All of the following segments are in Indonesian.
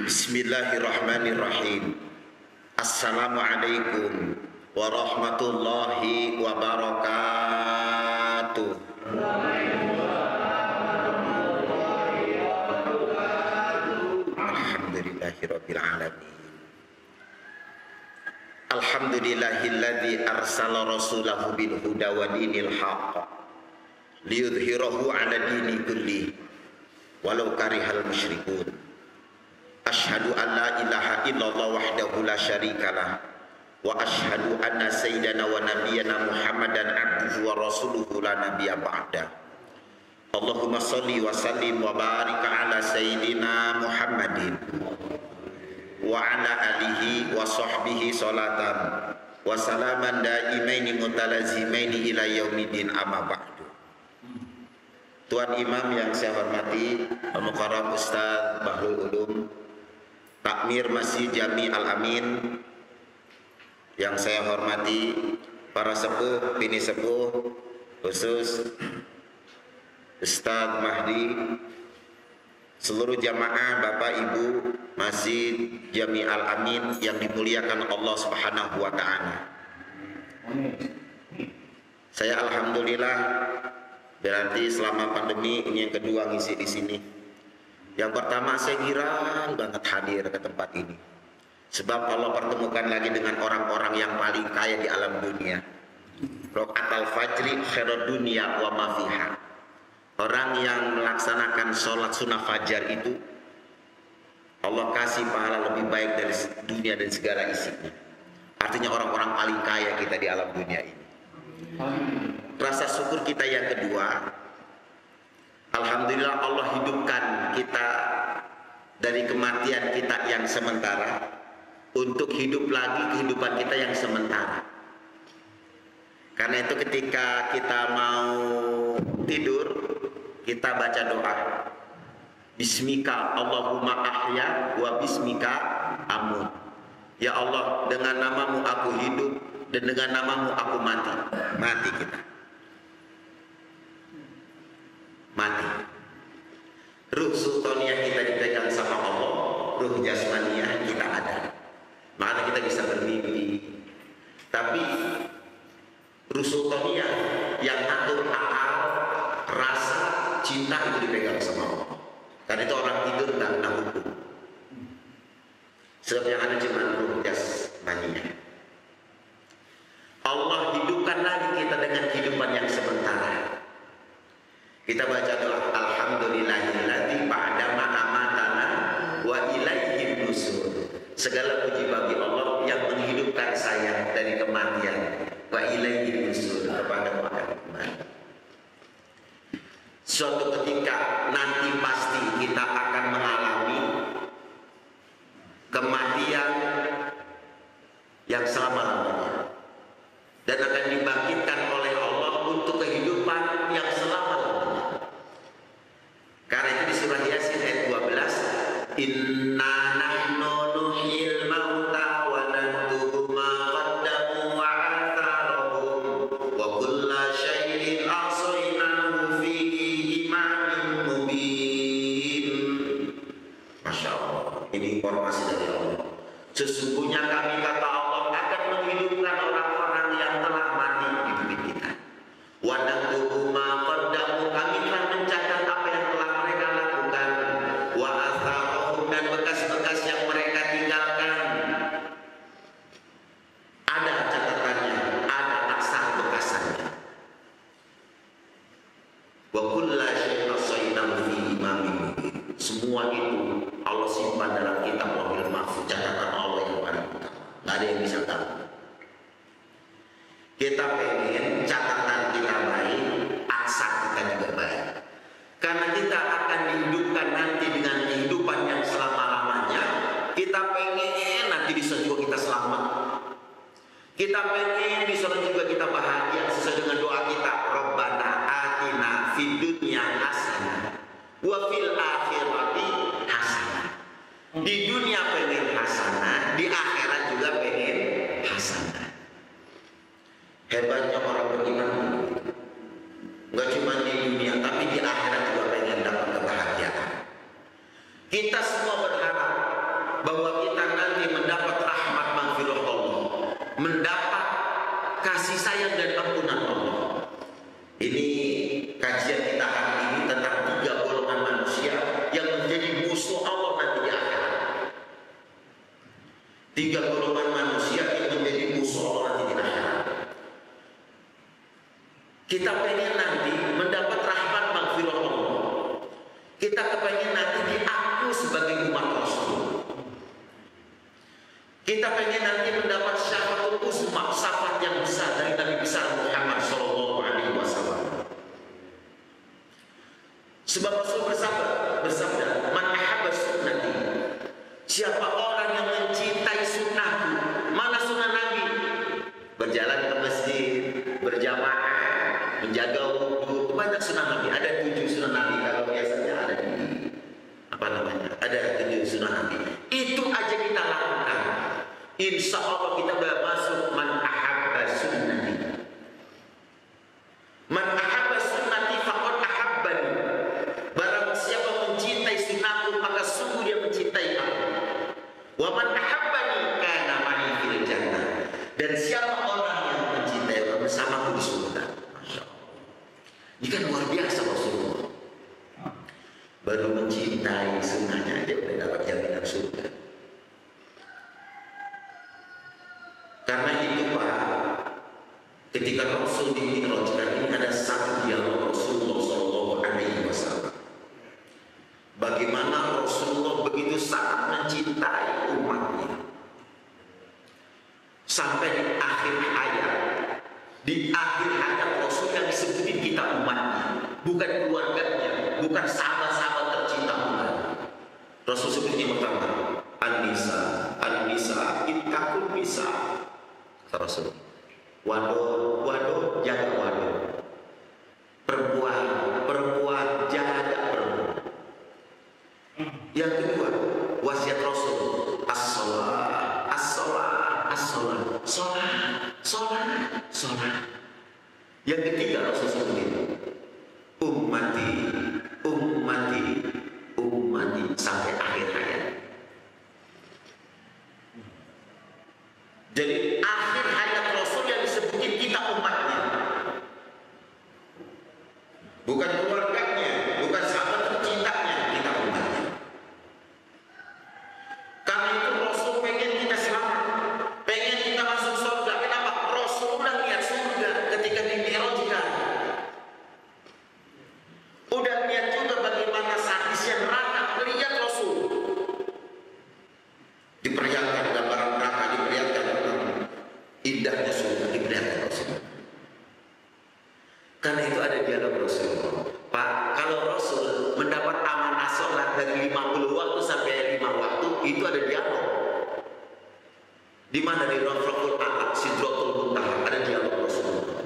Bismillahirrahmanirrahim. Assalamualaikum warahmatullahi wabarakatuh. Alhamdulillahirabbil alamin. Alhamdulillahilladzi arsala rasulahu bil huda wa dinil haqq liyudhhirahu 'ala dini kulli walau karihal musyrikun. Asyhadu an la ilaha illallah wahdahu la syarikalah wa asyhadu anna sayyidana wa nabiyyana Muhammadan abduhu wa rasuluhu la nabiyya ba'da. Allahumma shalli wa sallim wa barik ala sayyidina Muhammadin wa ala alihi wa sahbihi salatan wa salaman daimaini mutalazimaini ila yaumiddin, amma ba'du. Tuan Imam yang saya hormati, Al-Mukarram Ustaz Bahrul Ulum, Takmir Masjid Jami Al-Amin yang saya hormati, para sepuh, bini sepuh, khusus Ustaz Mahdi, seluruh jamaah Bapak Ibu Masjid Jami Al-Amin yang dimuliakan Allah Subhanahu wa Ta'ala. Saya alhamdulillah berarti selama pandemi ini yang kedua ngisi di sini. Yang pertama saya girang banget hadir ke tempat ini, sebab Allah pertemukan lagi dengan orang-orang yang paling kaya di alam dunia. Rokaatul fajri khairud dunya wa ma fiha. Orang yang melaksanakan sholat sunnah fajar itu Allah kasih pahala lebih baik dari dunia dan segala isinya. Artinya orang-orang paling kaya kita di alam dunia ini. Rasa syukur kita yang kedua, alhamdulillah Allah hidupkan kita dari kematian kita yang sementara untuk hidup lagi kehidupan kita yang sementara. Karena itu ketika kita mau tidur, kita baca doa, Bismika Allahumma ahya wa bismika amut. Ya Allah, dengan namamu aku hidup dan dengan namamu aku mati. Mati kita. Mati. Ruh sultaniyah kita dipegang sama Allah, ruh jasmaniyah kita ada. Makanya kita bisa bermimpi. Tapi ruh sultaniyah yang atur akal, rasa, cinta itu dipegang sama Allah. Karena itu orang tidur tak kena hukum. Sebab yang ada cuma ruh jasmaniyah. Allah hidupkan lagi kita dengan kehidupan yang sementara. Kita baca doa, alhamdulillahilladzi ba'dama amatana wa ilaihin nusur. Segala puji bagi Allah yang menghidupkan saya dari kematian, wa ilaihin nusur, kepada akan kembali. Suatu ketika nanti pasti kita akan mengalami kematian yang selama-lamanya dan akan dibangkitkan oleh Allah untuk kehidupan yang selama-lamanya. Karena itu di surah Yasin ayat 12, Inna nahnu nuhyil mauta wa naktubu ma qaddamu wa atharahum wa kulla syai'in ahsaynahu fi imamin mubin. Masya Allah, ini informasi dari Allah. Sesungguhnya kami, kata Allah, akan menghidupkan orang-orang yang telah mati di bumi kita. Wa naktubu ma qaddamu, kami telah mencatat apa yang telah mereka lakukan. Wa atharahum, dan bekas-bekas yang mereka tinggalkan. Ada catatannya, ada asar bekasannya. Wa kulla syai'in ahsaynahu fi imamin mubin. Semua itu Allah simpan dalam kitab Lauhul Mahfuz, catatan Allah yang paling utama. Nggak ada yang bisa tahu. Kita pengen catatan kita baik, asar kita juga baik. Karena kita akan dihidupkan nanti dengan kehidupan yang selama-lamanya. Kita pengen nanti di surga kita selamat. Kita pengen di surga juga kita bahagia sesuai dengan doa kita. Rabbana atina fid dunya hasanah wa fil akhirati hasanah. Di dunia pengen hasanah, di akhirat juga pengen hasanah. Hebatnya orang beriman, nggak cuma di dunia, tapi di akhirat juga pengen dapat kebahagiaan. Kita semua berharap bahwa kita nanti mendapat rahmat maghfirah Allah, mendapat kasih sayang dan ampunan Allah. Ini kajian kita hari ini tentang 3 golongan manusia yang menjadi musuh Allah nanti di akhirat. 3 golongan manusia yang menjadi musuh Allah nanti di akhirat. Kita pengen nanti mendapat rahmat maghfirah Allah. Kita kepengen nanti diaku sebagai umat Rasul. Kita pengen nanti mendapat syafaatul uzma, syafaat yang besar dari Nabi besar Muhammad sallallahu alaihi wasallam. Sebab Rasul bersabda, "Man ahabba sunnati." Siapa orang yang mencintai sunnahku. Mana sunnah Nabi? Berjalan ke masjid, berjamaah, menjaga wudu. Banyak sunnah Nabi. Ada 7 sunnah Nabi. Kalau biasanya ada di ada 7 sunnah Nabi. Itu aja kita lakukan. Insya Allah kita bakal masuk man ahabba sunnati. Man ahabba sunnati faqad ahabbani. Barang siapa mencintai sunnahku maka sungguh dia mencintai aku. Wa man ahabbani kana ma'i fil jannah. Dan siapa orang yang mencintai aku bersamaku di surga. Masyaallah. Ini kan luar biasa Rasulullah. Baru mencintai sunnahnya aja udah dapat jaminan surga. Karena itu Pak, ketika Rasul dimi'rajkan ini ada satu dialog Rasulullah SAW. Bagaimana Rasulullah begitu sangat mencintai umatnya. Sampai di akhir hayat. Di akhir hayat Rasul yang disebutin kita umatnya. Bukan keluarganya, bukan sahabat-sahabat tercinta umatnya. Rasul sebutnya pertama, An-Nisa, ittaqun nisa. Kata Rasul, waduh, jaga waduh. Perempuan, jaga perempuan. Yang kedua, wasiat Rasul, sholat. Yang ketiga Rasul sebutin, ummati sampai akhir hayat. Jadi akhir hayat Rasul yang disebutin kita umatnya, bukan keluarganya, bukan sahabat tercintanya, kita umatnya. Karena itu Rasul pengen kita selamat, pengen kita masuk surga. Kenapa? Rasul udah lihat surga ketika dimi'rajkan. Udah lihat juga bagaimana satisnya neraka. Lihat Rasul diperlihatkan gambaran neraka, diperlihatkan indahnya surga, diperlihatkan Rasul. Karena itu ada dialog Rasul. Pak, kalau Rasul mendapat amanah sholat dari 50 waktu sampai 5 waktu, itu ada dialog. Di mana di Rafiqul A'la, Sidratul Muntaha, ada dialog Rasul.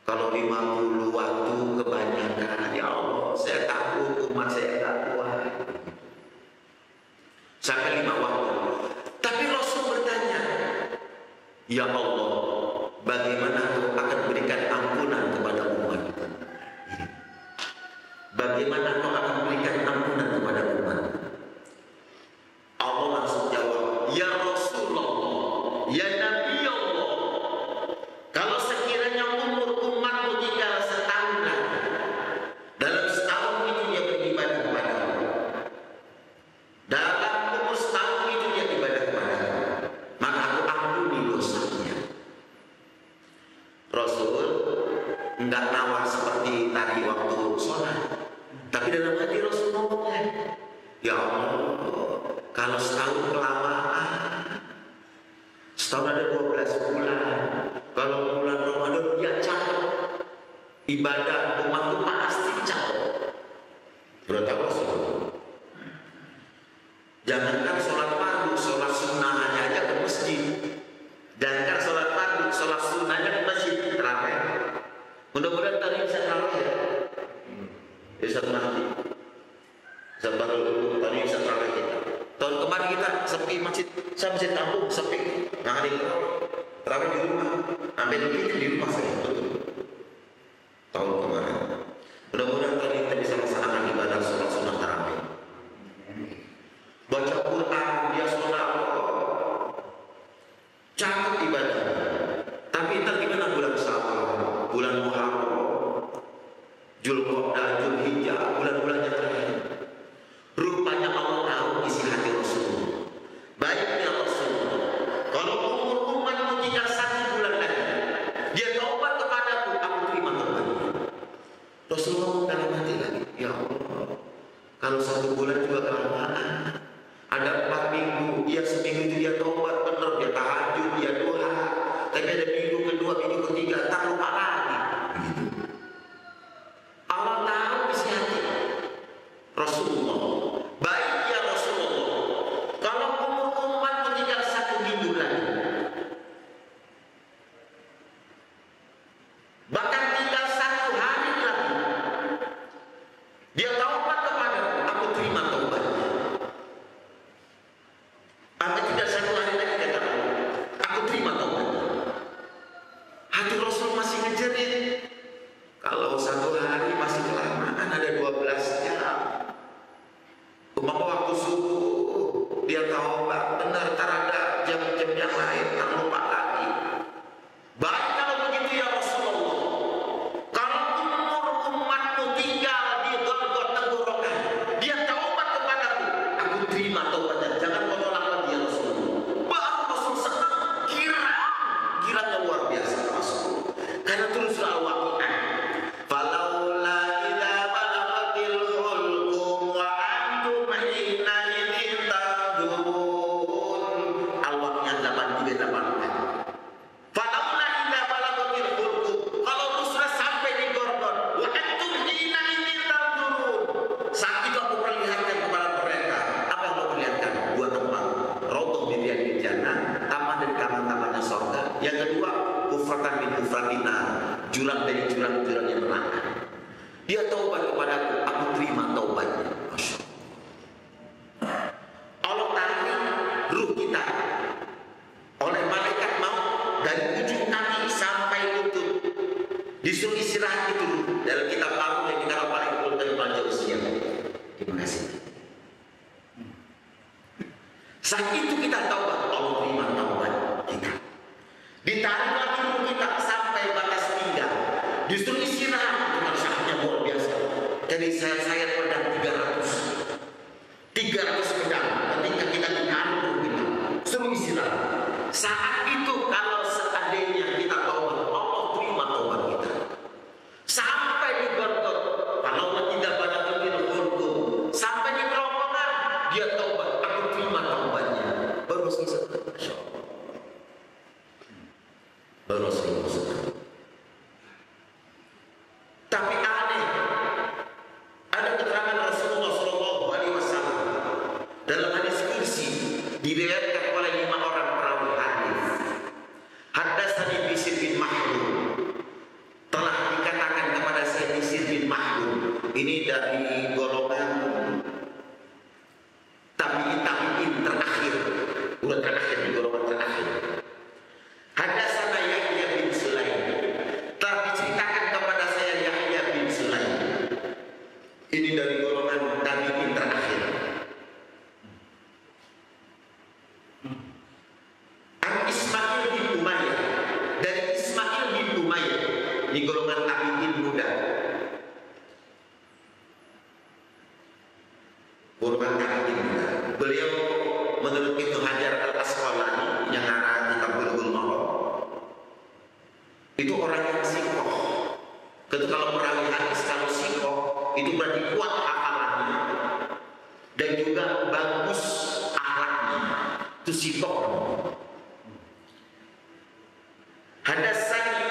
Kalau 50 waktu kebanyakan, ya Allah, saya takut umat saya tak kuat. Sampai 5 waktu. Tapi Rasul bertanya, ya Allah, bagaimana Kau akan berikan ampunan kepada umat? Bagaimana Kau akan berikan ampunan kepada umat? Allah langsung jawab, ya Rasulullah, ya Nabi Allah, kalau sekiranya umur umatmu tinggal setahun lagi, dalam setahun itu dia beribadah kepada Allah. Dalam umur setahun itu dia beribadah kepada Allah, maka aku ampuni dosanya. Rasul enggak nawar seperti tadi waktu sholat, tapi dalam hati Rasul ngomongnya, ya Allah, kalau setahun kelamaan, setahun ada 12 bulan, kalau bulan Ramadan dia capek, ibadah umatku pasti capek. Berarti Rasul, jangankan sholat fardu, sholat sunnahnya aja ke masjid. Jangankan sholat fardu, sholat sunnahnya ke masjid terawih. Mudah-mudahan tadi bisa terawih ya. Bisa nanti. Sabar dulu, tadi bisa terawih kita. Tahun kemarin kita sepi masjid, saya masjid kampung sepi. Nah hari ini terawih di rumah, ambil kita di rumah saya. Tahun kemarin. Mudah-mudahan tadi kita bisa melaksanakan ibadah sholat sunnah terawih. Baca Quran dia taubat, benar, ada jam-jam yang lain, tak lupa lagi. Baik kalau begitu ya Rasulullah. Kalau umur umatmu tinggal di got-got tenggorokan, dia taubat kepadaku, aku terima taubatnya. Jangan kau tolak lagi ya Rasulullah. Baru Rasul senang, kiranya luar biasa Rasul. Karena teruslah waqi'ah. Falaula idza balaghatil hulqum wa antum hina idin tanzurun. Al-Waqi'ah 8:38. Falaula idza balaghatil hulqum, kalau sudah sampai di gorgon, wa antum hina idin tanzurun. Saat itu aku perlihatkan kepada mereka. Apa yang aku perlihatkan? Dua tempat. Raudhah min riyadil jannah, taman dari taman-tamannya surga. Yang kedua, kufratan min kufratina, jurang dari jurang-jurangnya neraka. Dia taubat kepadaku, aku terima taubatnya. Masya Allah. Allah tarik ruh kita oleh malaikat maut dari ujung kaki sampai lutut. Disuruh istirahat itu dalam kitab Al yang kita paling dulu dari Belajar Usia. Terima kasih. Saat itu kita taubat, Allah terima taubat kita. Ditarik lagi ruh kita sampai batas pinggang. Disuruh istirahat, itu masalahnya luar biasa. Jadi saya pedang 300 pedang. Ketika kita ditarik ruh kita, suruh istirahat. Saat itu kalau seandainya kita taubat, Allah terima taubat kita. Sampai di gorgon, kalau tidak banyak hulqum, sampai di kerongkongan, dia taubat, aku terima taubatnya. Baru selesai. Masya Allah. Baru selesai. Tapi aneh, ada keterangan Rasulullah SAW dalam hadis kursi diriwayatkan oleh 5 orang perawi hadis. Haddatsani Bishr bin Mahdum, telah dikatakan kepada saya Bishr bin Mahdum, ini dari golongan tabi'in terakhir, udah terakhir di golongan terakhir. Haddatsana Yahya bin Sulaim, telah diceritakan kepada saya Yahya bin Sulaim, ini dari golongan tabi'in terakhir. An Ismail bin Umayyah, dari Ismail bin Umayyah, di golongan tabi'in muda. Golongan tabi'in muda. Beliau menurut Ibnu Hajar Al-Asqalani yang ngarang kitab Bulughul Maram, itu orang yang sikoh. Kalau perawi hadis kalau sikoh itu berarti kuat hafalannya dan juga bagus akhlaknya. Itu sikoh. Hadatsani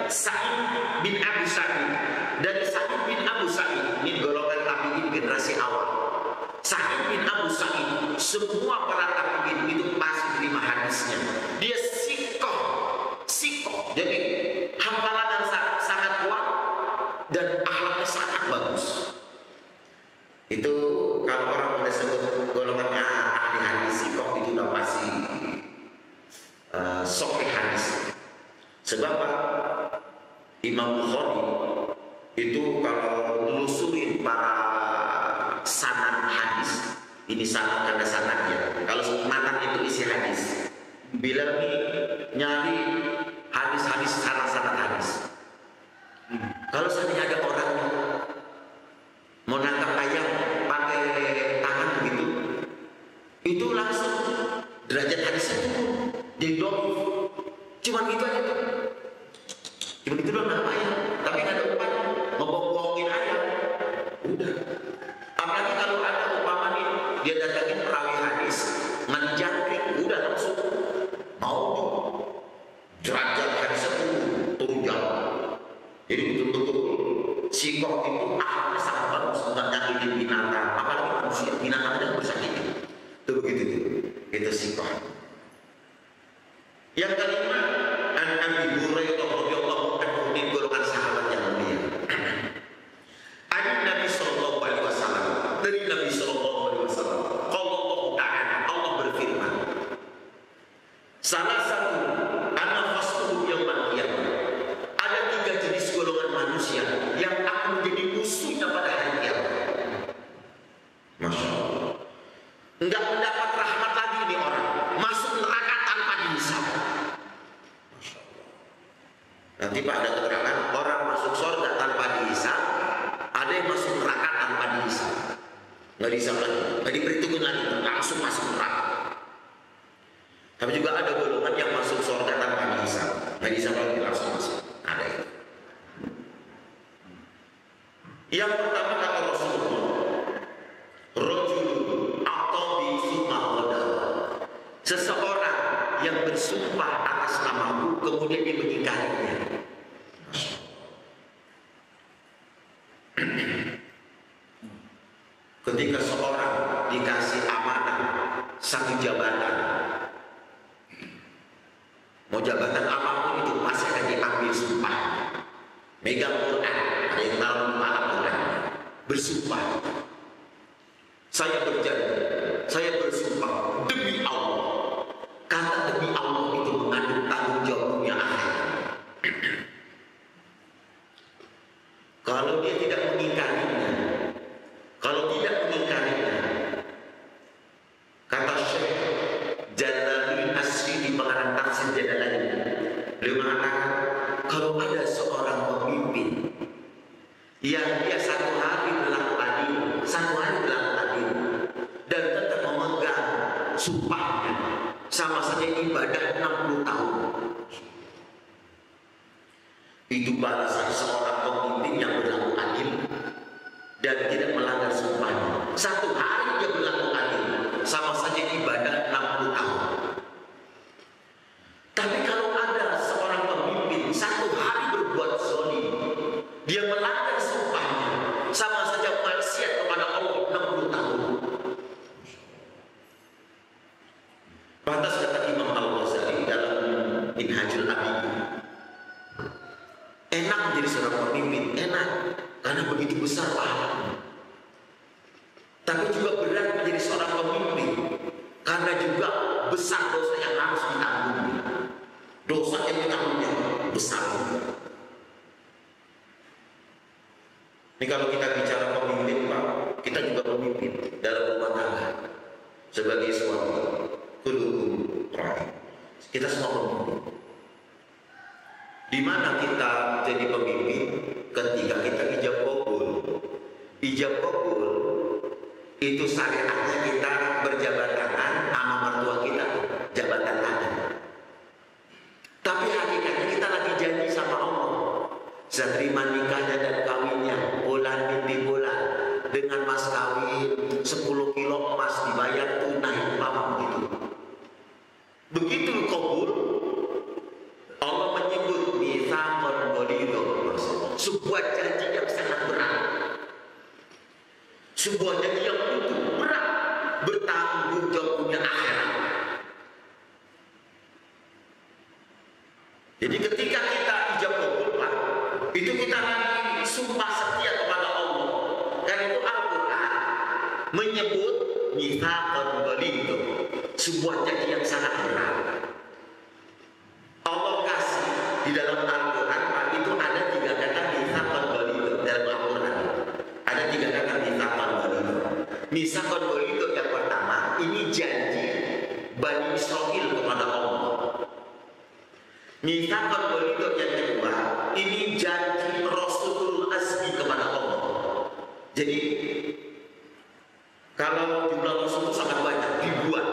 Sa'id bin Abu Sa'id, dari Sa'id bin Abu Sa'id, ini golongan tabi'in generasi awal. Sa'id bin Abu Sa'id, semua para tabi'in itu pasti terima hadisnya. Dia sikoh, jadi hafalan sangat kuat dan akhlaknya sangat bagus. Itu kalau orang udah sebut golongan ahli hadis sikoh, itu udah pasti sahih hadis. Sebab Imam Bukhari itu kalau nelusurin para sanad hadis, ini sanad ada sanadnya. Kalau matan itu isi hadis, bila nyari hadis-hadis sanad hadis. Kalau seandainya ada orang mau nangkap ayam pakai tangan begitu, itu langsung derajat hadisnya turun, jadi doif. Cuman gitu aja tuh. Cuman itu doang nama ayam, tapi nggak ada umpan, ngebong-bongin ayam. Udah. Apalagi kalau ada umpama nih, dia datangin perawi hadis, menjangkrik, udah langsung mau tuh derajat hadisnya turun jauh. Jadi betul-betul sikoh itu akhlaknya sangat bagus, nggak nyakitin binatang, apalagi manusia, binatang aja bersakiti. Itu begitu tuh, itu sikoh. Yang kelima, an Abi Hurairah radhiyallahu anhu, di golongan sahabat yang mulia. Nabi sallallahu alaihi wasallam, dari Nabi sallallahu alaihi wasallam, Allah Ta'ala, Allah berfirman, salah satu anak fasluhu yaumil qiyamah, ada 3 jenis golongan manusia yang akan menjadi musuhnya pada hari kiamat. Masya Allah, enggak mendapat rahmat Tapi juga ada golongan yang masuk surga tanpa hisab. Nggak hisab lagi langsung masuk. Ada itu. Yang pertama kata Rasulullah, rajulun aqabi summa qadar. Seseorang yang bersumpah atas namaku kemudian dia mengingkarinya. Ketika seorang dikasih amanah satu jabatan, mau jabatan apapun itu pasti akan diambil sumpah. Megang Quran, ada yang tahu malam Quran, bersumpah. Saya berjanji, saya bersumpah demi Allah. Kata demi Allah itu mengandung tanggung jawab dunia akhirat. Kalau dia tidak mengingkarinya, kalau tidak mengingkarinya, kata Syekh Jalaluddin Asri di pengarang tafsir Jalalain, beliau mengatakan kalau ada seorang pemimpin yang dia satu hari berlaku adil, dan tetap memegang sumpahnya, sama saja ibadah 60 tahun. Itu balasan seorang pemimpin yang berlaku adil dan tidak melanggar sumpahnya. Satu hari dia berlaku adil, sama saja ibadah 60 tahun. Tapi kalau ada seorang pemimpin satu hari berbuat zalim, dia melanggar sumpahnya, sama saja maksiat kepada Allah 60 tahun. Pantas kata Imam Al-Ghazali dalam Minhajul Abidin, enak menjadi seorang pemimpin, enak karena begitu besar pahalanya. Tapi juga berat menjadi seorang pemimpin karena juga besar dosa yang harus ditanggung. Dosa yang ditanggungnya besar. Ini kalau kita bicara pemimpin, Pak, kita juga pemimpin dalam rumah tangga sebagai suami. Kita semua pemimpin. Di mana kita jadi pemimpin? Ketika kita ijab qabul. Ijab qabul itu syariatnya kita berjabat tangan sama mertua kita, jabatan tangan. Tapi hakikatnya kita lagi janji sama Allah. Saya terima nikahnya dan kawinnya bulan binti bulan dengan mas kawin 10 kilo emas dibayar tunai umpama begitu. Begitu qabul, Allah menyebut mitsaqan ghalidha, sebuah janji yang sangat berat, sebuah janji yang berat, bertanggung jawab dunia akhirat. Jadi ketika kita ijab qabul, Pak, itu kita lagi sumpah setia kepada Allah. Karena itu Al-Quran menyebut mitsaqan ghalidha, sebuah janji yang sangat berat. Allah kasih di dalam Al-Quran, Pak, itu ada 3 kata mitsaqan ghalidha dalam Al-Quran. Ada 3 kata mitsaqan ghalidha. Mitsaqan ghalidha yang pertama, ini janji Bani Israil kepada Allah. Mitsaqan ghalidha yang kedua, ini janji Rasulul Azmi kepada Allah. Jadi kalau jumlah Rasul itu sangat banyak, ribuan.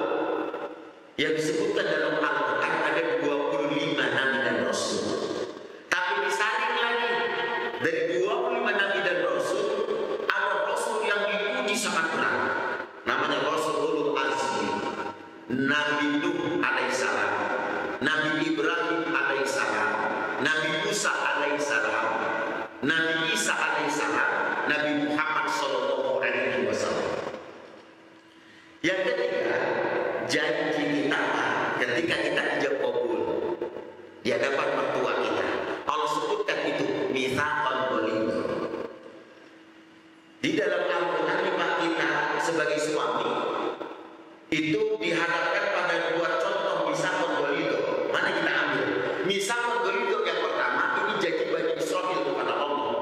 Yang disebutkan dalam Al-Quran ada 25 nabi dan Rasul. Tapi disaring lagi, dari 25 nabi dan Rasul, ada Rasul yang dipuji sangat berat. Namanya Rasulul Azmi. Nabi Nuh alaihissalam, Nabi Ibrahim alaihissalam, Nabi Musa alaihissalam, Nabi Isa alaihissalam, Nabi Muhammad sallallahu alaihi wasallam. Yang ketiga, janji kita ketika kita ijab qabul di hadapan mertua kita, Allah sebutkan itu mitsaqan ghalidha. Di dalam Al-Quran, Pak, kita sebagai suami itu dihadapkan pada 2 contoh mitsaqan ghalidha. Mana kita ambil? Mitsaqan ghalidha yang pertama, ini janji Bani Israil kepada Allah.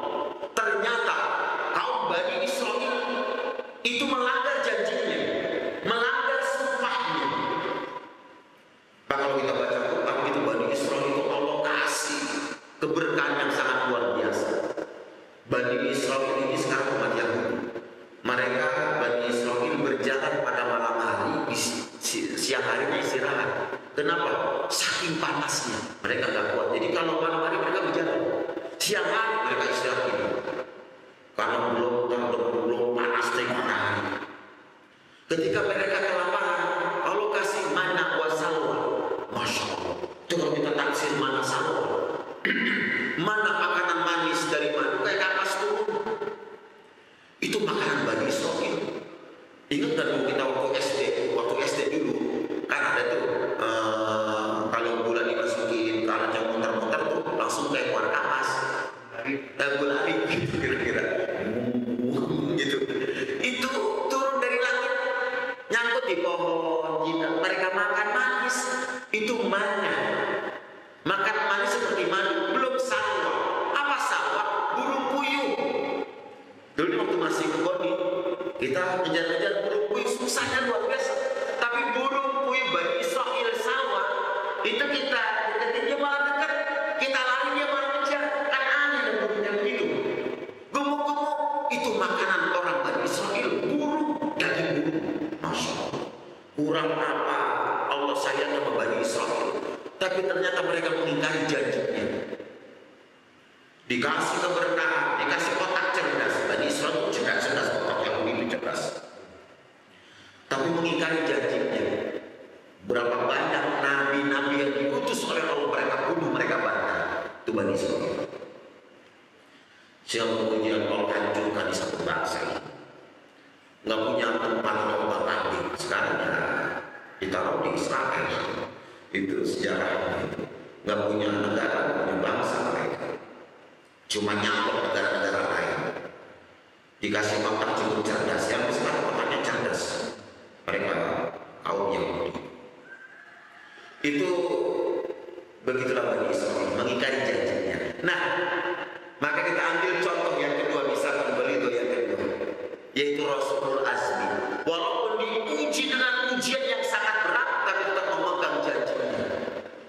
Ternyata kaum Bani Israil itu melanggar janjinya, melanggar sumpahnya. Pak, kalau kita baca Quran itu Bani Israil itu Allah kasih keberkahan yang sangat luar biasa. Bani Israil ini sekarang umat Yahudi. Mereka Bani Israil berjalan pada malam hari di Kenapa? Saking panasnya mereka nggak kuat. Jadi kalau malam hari mereka berjalan, siang hari mereka istirahat ini. Karena belum panas matahari. Ketika mereka kelaparan, Allah kasih mana wa salwa. Masya Allah. Itu kalau kita taksir mana salwa. Mana makanan manis dari mana? Kayak kapas turun. Itu makanan Bani Israil. Ingat kan kita waktu SD dulu, kan ada tuh kalau gula dimasukin kalau yang muter-muter tuh langsung kayak keluar kapas. Gula gitu kira-kira. Gitu. Itu turun dari langit, nyangkut di pohon. Jika mereka makan manis, itu mana? Makan manis seperti mana? Belum salwa. Apa salwa? Burung puyuh. Dulu waktu masih keboni, kita ngejar-ngejar burung puyuh, susahnya luar biasa. Tapi burung puyuh Bani Israil salwa, itu kita deketin dia malah dekat, kita lari dia malah ngejar. Kan aneh dan burungnya begitu. Gemuk-gemuk, itu makanan orang Bani Israil. Burung, daging burung. Masya Allah. Kurang apa Allah sayang sama Bani Israil. Tapi ternyata mereka mengingkari janjinya. Dikasih keberkahan, dikasih otak cerdas. Bani Israil cerdas, otak yang begitu cerdas. Tapi mengingkari janjinya. Berapa banyak nabi-nabi yang diutus oleh Allah mereka bunuh, mereka bantah. Itu Bani Israil. Siapa kemudian Allah hancurkan di satu bangsa ini. Nggak punya tempat lomba tanding. Sekarang ya ditaruh di Israel. Itu sejarahnya itu. Nggak punya negara, nggak punya bangsa mereka. Cuma nyangkut negara-negara lain. Dikasih otak cukup cerdas. Yang sekarang otaknya cerdas. Mereka kaum Yahudi. Itu begitulah Bani Israil mengingkari janjinya. Nah, maka kita ambil contoh yang kedua, misalkan beliau yang kedua, yaitu Rasulul Azmi. Walaupun diuji dengan ujian yang sangat berat, tapi tetap memegang janjinya.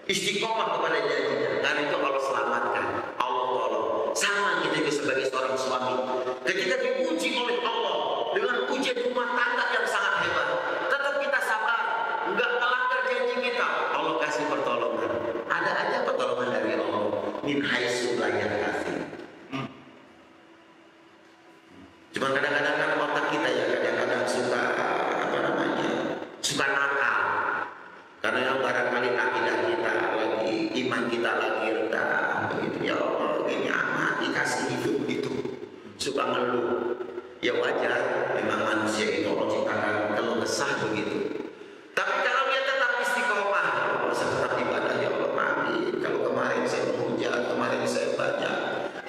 Istiqomah kepada janjinya. Karena itu Allah selamatkan, Allah tolong. Sama kita sebagai seorang suami, ketika diuji oleh Allah dengan ujian rumah tangga yang sangat hebat, tetap kita sabar, enggak melanggar janji kita. Allah kasih pertolongan. Ada aja pertolongan dari Allah. Min haitsu la yahtasib. Cuma kadang-kadang kan otak kita ya kadang-kadang suka suka nakal. Karena yang barangkali akidah kita lagi, iman kita lagi rendah, begitu ya Allah, ini amat dikasih hidup itu, suka ngeluh. Ya wajar, memang manusia itu Allah ciptakan kalau kesah begitu. Tapi kalau dia tetap istiqomah, saya tetap ibadah ya Allah, amin. Kalau kemarin saya menghujat, kemarin saya banyak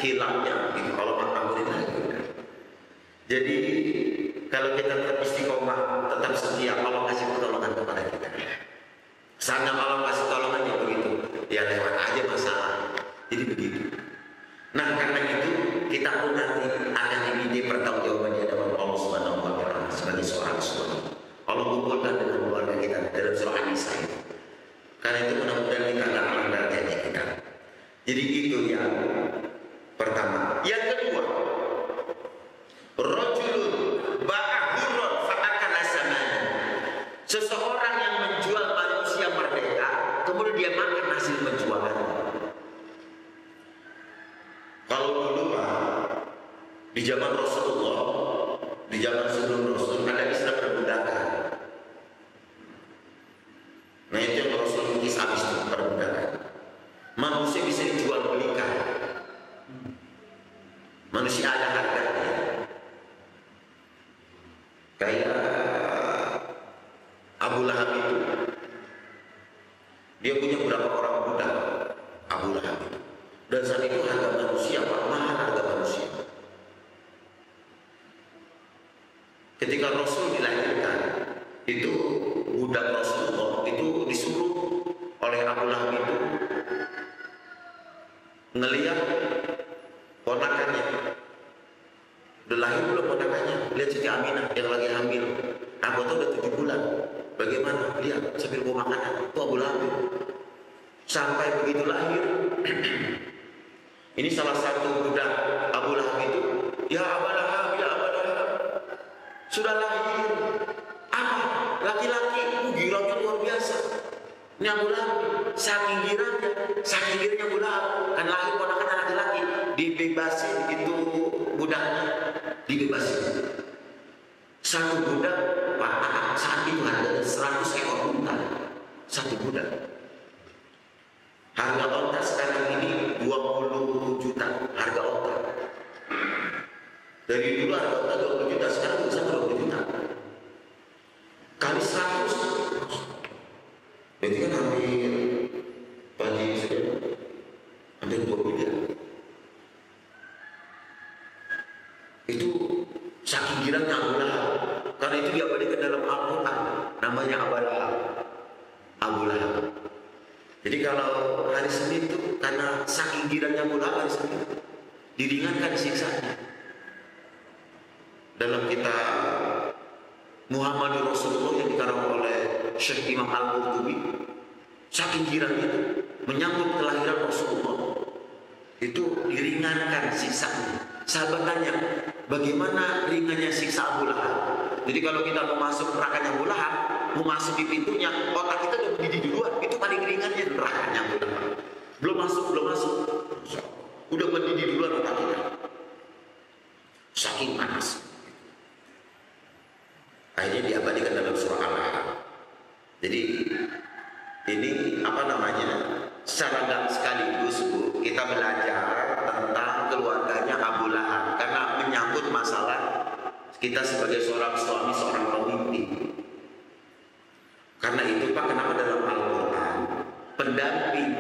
hilangnya, gitu. Kalau makmurin lagi. Jadi kalau kita tetap istiqomah, tetap setia, Allah kasih pertolongan kepada kita. Sana Allah kasih tolongannya begitu, ya lewat aja masalah. Jadi begitu. Nah karena itu kita pun nanti akan diminta pertanggungjawabannya dengan Allah Subhanahu wa Ta'ala sebagai seorang suami. Allah kumpulkan dengan keluarga kita dalam surah An-Nisa itu. Karena itu mudah-mudahan kita akan melanggar janji kita. Jadi itu yang pertama. Yang kedua, rajulun ba'ahurun fa'akala samana. Seseorang yang menjual manusia merdeka, kemudian dia makan hasil penjualan. Kalau dulu di zaman Rasulullah, di zaman sebelum Rasul ada istilah perbudakan. Nah itu yang Rasul mengkis habis itu perbudakan. Manusia bisa dijual belikan. Manusia ada harganya. Kayak Abu Lahab itu, dia punya berapa orang budak Abu Lahab itu. Dan saat itu harga manusia, mahal harga manusia. Ketika Rasul dilahirkan, itu budak Rasulullah itu disuruh oleh Abu Lahab itu ngelihat ponakannya. Udah lahir belum ponakannya? Lihat Siti Aminah yang lagi hamil. Aku tuh udah 7 bulan. Bagaimana? Lihat sambil bawa makanan. Itu Abu Lahab. Sampai begitu lahir. Ini salah satu budak Abu Lahab itu. Ya Abu Lahab, ya Abu Lahab. Sudah lahir. Apa? Laki-laki. Girangnya luar biasa. Ini Abu Lahab, saking giranya Abu Lahab, kan lahir ponakan laki-laki, dibebasin itu budaknya, dibebasin. Satu budak, Pak, saat itu harganya 100 ekor unta, satu budak. Harga unta sekarang ini 20 juta, harga unta. Dari dulu harga unta 20 juta, sekarang bisa 20 juta. Kali 100, berarti kan hampir pagi saja, hampir 2 miliar. Itu saking girangnya Abu Lahab, karena itu diabadikan dalam Al-Quran, namanya Abu Lahab. Jadi kalau hari Senin itu karena saking girangnya Abu Lahab hari Senin, diringankan siksanya. Dalam kitab Muhammadur Rasulullah yang dikarang oleh Syekh Imam Al-Qurtubi, saking girangnya itu menyambut kelahiran Rasulullah, itu diringankan siksanya. Sahabat tanya, bagaimana ringannya siksa Abu Lahab? Jadi kalau kita mau masuk nerakanya Abu Lahab, mau masuk di pintunya, otak kita udah mendidih duluan, itu paling ringannya nerakanya Abu Lahab. Belum masuk, udah mendidih duluan otak kita. Saking panas. Akhirnya diabadikan dalam surah Al-Lahab. Jadi ini apa namanya? Secara nggak sekaligus Bu, kita belajar tentang keluarganya Abu Lahab karena menyangkut masalah kita sebagai seorang suami, seorang pemimpin. Karena itu Pak, kenapa dalam Al-Quran pendamping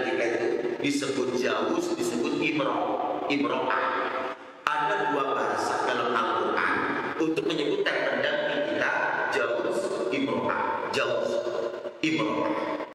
kita itu disebut jauh, disebut imro'ah. Ada 2 bahasa dalam Al-Quran untuk menyebut